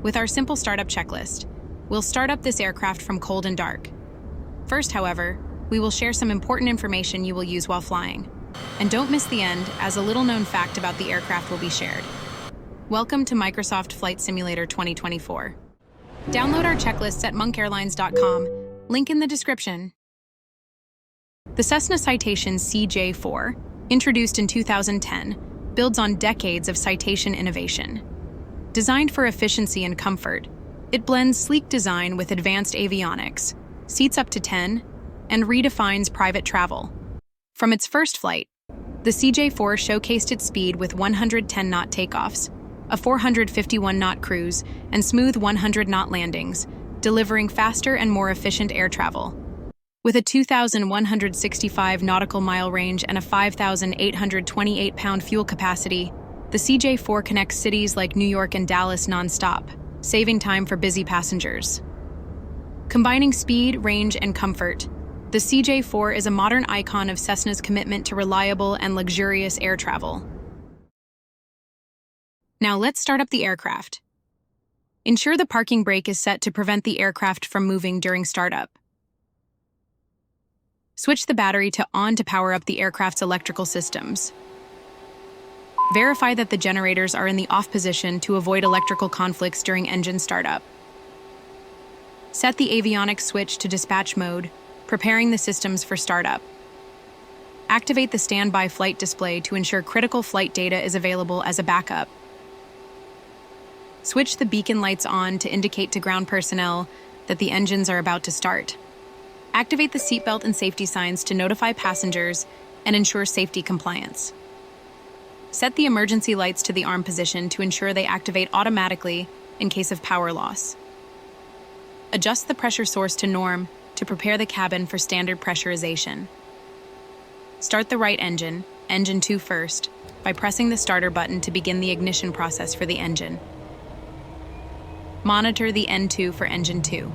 With our simple startup checklist, we'll start up this aircraft from cold and dark. First, however, we will share some important information you will use while flying. And don't miss the end, as a little-known fact about the aircraft will be shared. Welcome to Microsoft Flight Simulator 2024. Download our checklists at monkairlines.com, link in the description. The Cessna Citation CJ4, introduced in 2010, builds on decades of citation innovation. Designed for efficiency and comfort, it blends sleek design with advanced avionics, seats up to 10, and redefines private travel. From its first flight, the CJ4 showcased its speed with 110-knot takeoffs, a 451-knot cruise, and smooth 100-knot landings, delivering faster and more efficient air travel. With a 2,165 nautical mile range and a 5,828-pound fuel capacity, the CJ4 connects cities like New York and Dallas non-stop, saving time for busy passengers. Combining speed, range, and comfort, the CJ4 is a modern icon of Cessna's commitment to reliable and luxurious air travel. Now let's start up the aircraft. Ensure the parking brake is set to prevent the aircraft from moving during startup. Switch the battery to on to power up the aircraft's electrical systems. Verify that the generators are in the off position to avoid electrical conflicts during engine startup. Set the avionics switch to dispatch mode, preparing the systems for startup. Activate the standby flight display to ensure critical flight data is available as a backup. Switch the beacon lights on to indicate to ground personnel that the engines are about to start. Activate the seatbelt and safety signs to notify passengers and ensure safety compliance. Set the emergency lights to the arm position to ensure they activate automatically in case of power loss. Adjust the pressure source to norm to prepare the cabin for standard pressurization. Start the right engine, engine 2 first, by pressing the starter button to begin the ignition process for the engine. Monitor the N2 for engine 2.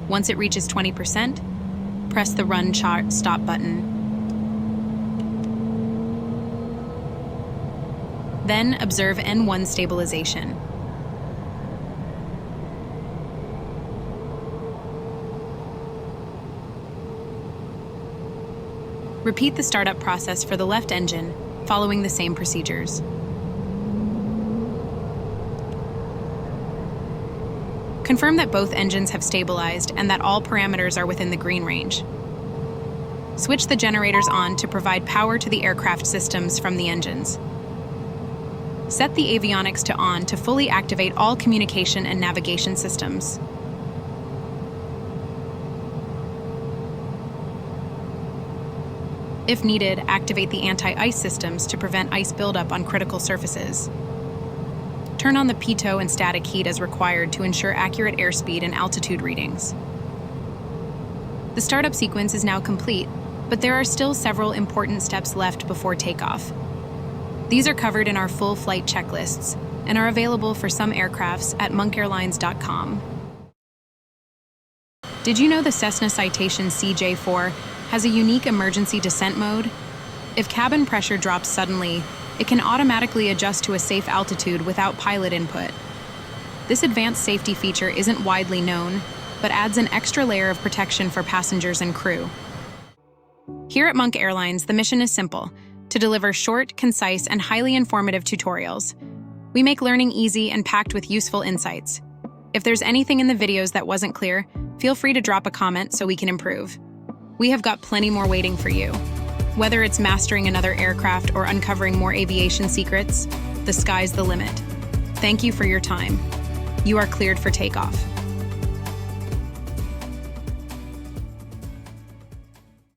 Once it reaches 20%, press the Run Chart Stop button. Then observe N1 stabilization. Repeat the startup process for the left engine, following the same procedures. Confirm that both engines have stabilized and that all parameters are within the green range. Switch the generators on to provide power to the aircraft systems from the engines. Set the avionics to on to fully activate all communication and navigation systems. If needed, activate the anti-ice systems to prevent ice buildup on critical surfaces. Turn on the pitot and static heat as required to ensure accurate airspeed and altitude readings. The startup sequence is now complete, but there are still several important steps left before takeoff. These are covered in our full flight checklists and are available for some aircrafts at monkairlines.com. Did you know the Cessna Citation CJ4 has a unique emergency descent mode? If cabin pressure drops suddenly, it can automatically adjust to a safe altitude without pilot input. This advanced safety feature isn't widely known, but adds an extra layer of protection for passengers and crew. Here at Monk Airlines, the mission is simple: to deliver short, concise, and highly informative tutorials. We make learning easy and packed with useful insights. If there's anything in the videos that wasn't clear, feel free to drop a comment so we can improve. We have got plenty more waiting for you. Whether it's mastering another aircraft or uncovering more aviation secrets, the sky's the limit. Thank you for your time. You are cleared for takeoff.